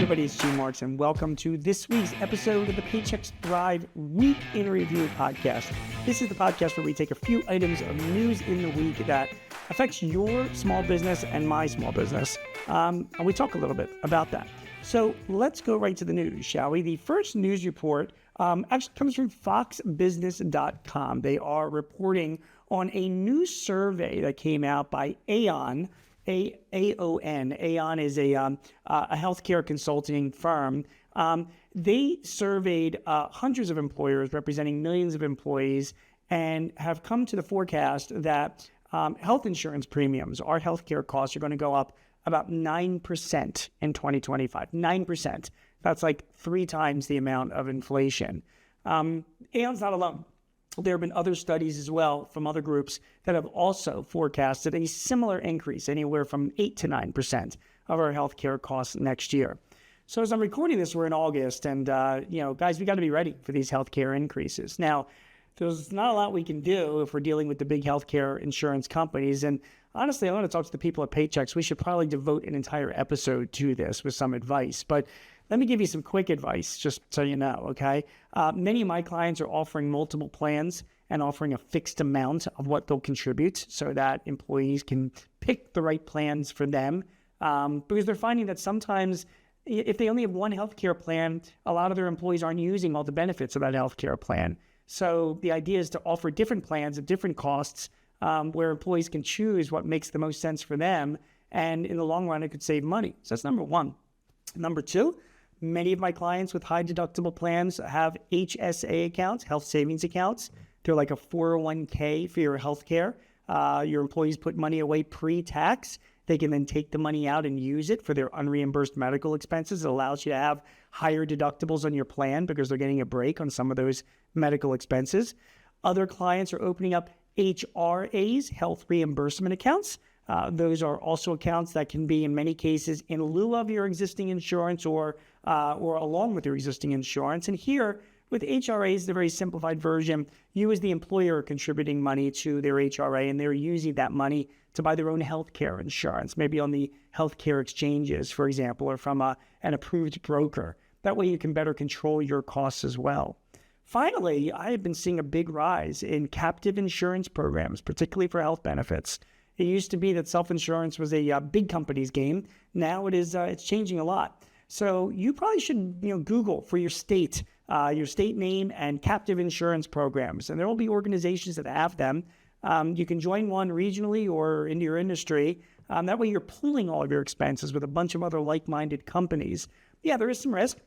everybody, it's Gene Marks, and welcome to this week's episode of the Paychex Thrive Week in Review podcast. This is the podcast where we take a few items of news in the week that affects your small business and my small business, and we talk a little bit about that. So let's go right to the news, shall we? The first news report actually comes from foxbusiness.com. They are reporting on a new survey that came out by Aon. Aon. Aon is a healthcare consulting firm. They surveyed hundreds of employers representing millions of employees and have come to the forecast that health insurance premiums, our healthcare costs, are going to go up about 9% in 2025. 9%. That's like 3 times the amount of inflation. Aon's not alone. There have been other studies as well from other groups that have also forecasted a similar increase, anywhere from 8 to 9% of our healthcare costs next year. So as I'm recording this, we're in August, and guys, we got to be ready for these healthcare increases. Now, there's not a lot we can do if we're dealing with the big healthcare insurance companies. And honestly, I want to talk to the people at Paychex. We should probably devote an entire episode to this with some advice. But let me give you some quick advice, just so you know, okay? Many of my clients are offering multiple plans and offering a fixed amount of what they'll contribute so that employees can pick the right plans for them. Because they're finding that sometimes if they only have one healthcare plan, a lot of their employees aren't using all the benefits of that healthcare plan. So the idea is to offer different plans at different costs where employees can choose what makes the most sense for them. And in the long run, it could save money. So that's number one. Number two, many of my clients with high deductible plans have HSA accounts, health savings accounts. They're like a 401k for your healthcare. Your employees put money away pre-tax. They can then take the money out and use it for their unreimbursed medical expenses. It allows you to have higher deductibles on your plan because they're getting a break on some of those medical expenses. Other clients are opening up HRAs, health reimbursement accounts. Those are also accounts that can be, in many cases, in lieu of your existing insurance or along with your existing insurance. And here, with HRAs, the very simplified version, you as the employer are contributing money to their HRA, and they're using that money to buy their own healthcare insurance, maybe on the healthcare exchanges, for example, or from an approved broker. That way you can better control your costs as well. Finally, I have been seeing a big rise in captive insurance programs, particularly for health benefits. It used to be that self-insurance was a big company's game. Now it's changing a lot. So you probably should Google for your state name and captive insurance programs. And there will be organizations that have them. You can join one regionally or into your industry. That way you're pooling all of your expenses with a bunch of other like-minded companies. Yeah, there is some risk,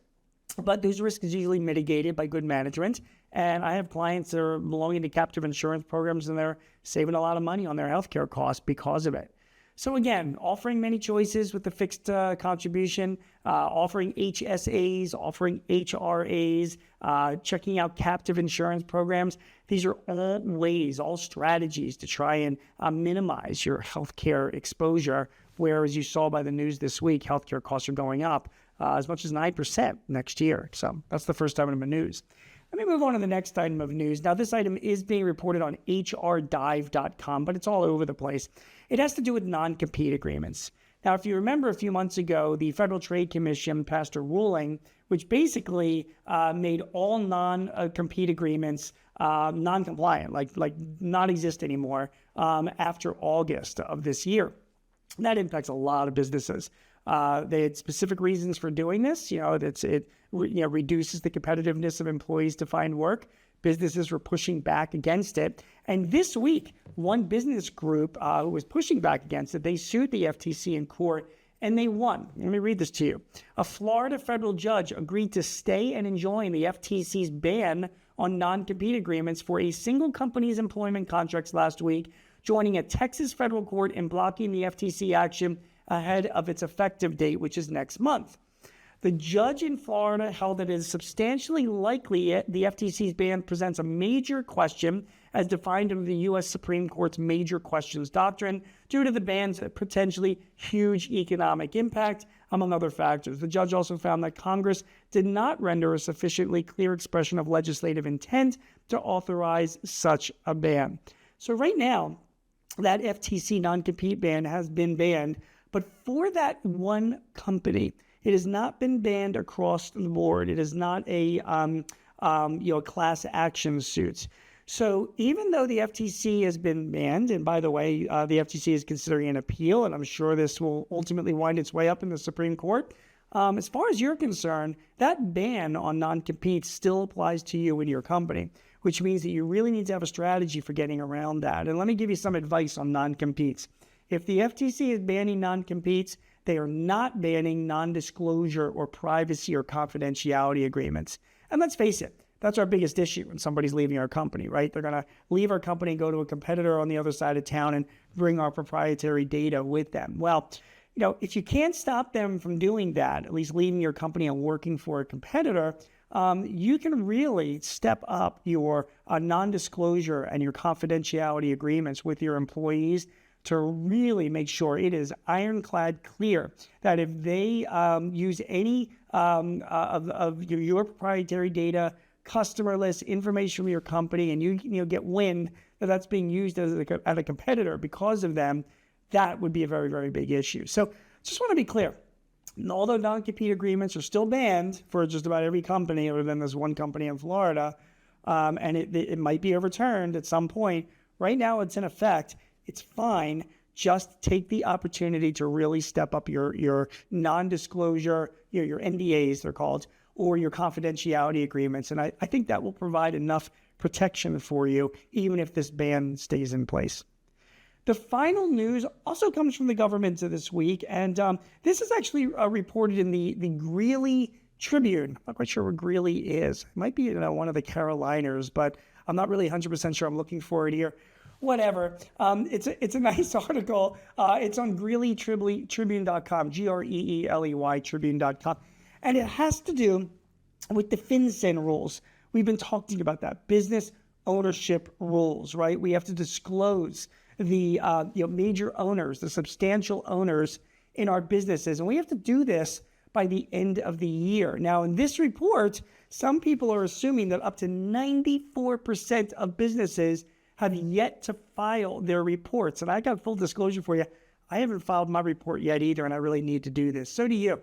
but those risks is usually mitigated by good management. And I have clients that are belonging to captive insurance programs, and they're saving a lot of money on their healthcare costs because of it. So again, offering many choices with the fixed contribution, offering HSAs, offering HRAs, checking out captive insurance programs. These are all ways, all strategies to try and minimize your healthcare exposure, where, as you saw by the news this week, healthcare costs are going up as much as 9% next year. So that's the first item of news. Let me move on to the next item of news. Now, this item is being reported on HRDive.com, but it's all over the place. It has to do with non-compete agreements. Now, if you remember a few months ago, the Federal Trade Commission passed a ruling which basically made all non-compete agreements non-compliant, like not exist anymore after August of this year. That impacts a lot of businesses. They had specific reasons for doing this. It reduces the competitiveness of employees to find work. Businesses were pushing back against it. And this week, one business group who was pushing back against it, they sued the FTC in court, and they won. Let me read this to you. A Florida federal judge agreed to stay and enjoin the FTC's ban on non-compete agreements for a single company's employment contracts last week, joining a Texas federal court in blocking the FTC action ahead of its effective date, which is next month. The judge in Florida held that it is substantially likely the FTC's ban presents a major question as defined under the U.S. Supreme Court's major questions doctrine due to the ban's potentially huge economic impact, among other factors. The judge also found that Congress did not render a sufficiently clear expression of legislative intent to authorize such a ban. So right now, that FTC non-compete ban has been banned, but for that one company, It has not been banned across the board. It is not a class action suit. So even though the FTC has been banned, and by the way, the FTC is considering an appeal, and I'm sure this will ultimately wind its way up in the Supreme Court, as far as you're concerned, that ban on non-competes still applies to you and your company, which means that you really need to have a strategy for getting around that. And let me give you some advice on non-competes. If the FTC is banning non-competes, they are not banning non-disclosure or privacy or confidentiality agreements. And let's face it, that's our biggest issue when somebody's leaving our company, right? They're going to leave our company and go to a competitor on the other side of town and bring our proprietary data with them. Well, if you can't stop them from doing that, at least leaving your company and working for a competitor, you can really step up your non-disclosure and your confidentiality agreements with your employees to really make sure it is ironclad clear that if they use any of your proprietary data, customer list, information from your company, and you get wind that that's being used as a competitor because of them, that would be a very, very big issue. So just want to be clear. Although non-compete agreements are still banned for just about every company other than this one company in Florida, and it might be overturned at some point, right now it's in effect. It's fine. Just take the opportunity to really step up your non-disclosure, your NDAs, they're called, or your confidentiality agreements. And I think that will provide enough protection for you, even if this ban stays in place. The final news also comes from the government this week, and this is actually reported in the Greeley Tribune. I'm not quite sure what Greeley is. It might be one of the Caroliners, but I'm not really 100% sure. I'm looking for it here. Whatever. It's a nice article. It's on GreeleyTribune.com, Greeley Tribune.com. And it has to do with the FinCEN rules. We've been talking about that. Business ownership rules, right? We have to disclose the major owners, the substantial owners in our businesses. And we have to do this by the end of the year. Now, in this report, some people are assuming that up to 94% of businesses have yet to file their reports. And I got full disclosure for you. I haven't filed my report yet either, and I really need to do this. So do you.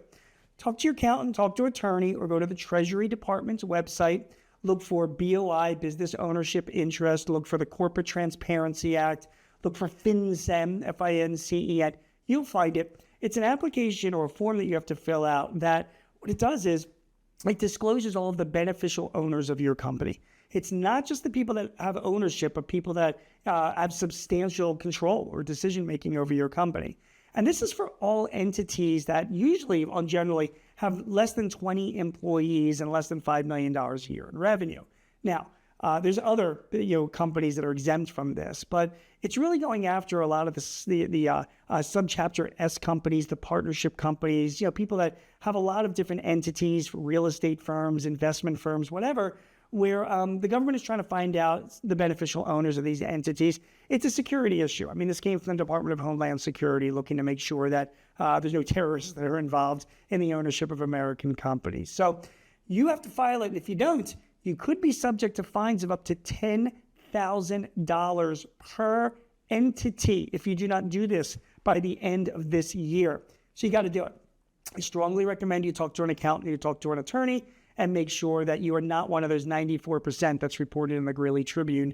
Talk to your accountant, talk to an attorney, or go to the Treasury Department's website. Look for BOI, Business Ownership Interest. Look for the Corporate Transparency Act. Look for FinCEN, FINCEN. You'll find it. It's an application or a form that you have to fill out that what it does is it discloses all of the beneficial owners of your company. It's not just the people that have ownership, but people that have substantial control or decision-making over your company. And this is for all entities that usually, generally, have less than 20 employees and less than $5 million a year in revenue. Now, there's other companies that are exempt from this, but it's really going after a lot of the subchapter S companies, the partnership companies, people that have a lot of different entities, real estate firms, investment firms, whatever, where the government is trying to find out the beneficial owners of these entities. It's a security issue. I mean, this came from the Department of Homeland Security looking to make sure that there's no terrorists that are involved in the ownership of American companies. So you have to file it. If you don't, you could be subject to fines of up to $10,000 per entity if you do not do this by the end of this year. So you got to do it. I strongly recommend you talk to an accountant, you talk to an attorney, and make sure that you are not one of those 94% that's reported in the Greeley Tribune,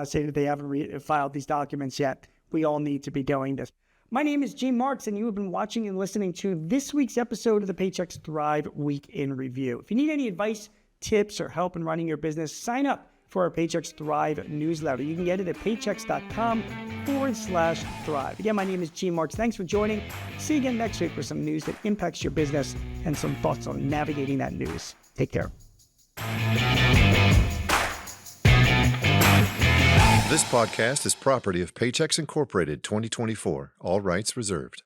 say that they haven't filed these documents yet. We all need to be doing this. My name is Gene Marks, and you have been watching and listening to this week's episode of the Paychex Thrive Week in Review. If you need any advice, tips, or help in running your business, sign up for our Paychex Thrive newsletter. You can get it at paychex.com/thrive. Again, my name is Gene Marks. Thanks for joining. See you again next week for some news that impacts your business and some thoughts on navigating that news. Take care. This podcast is property of Paychex Incorporated 2024. All rights reserved.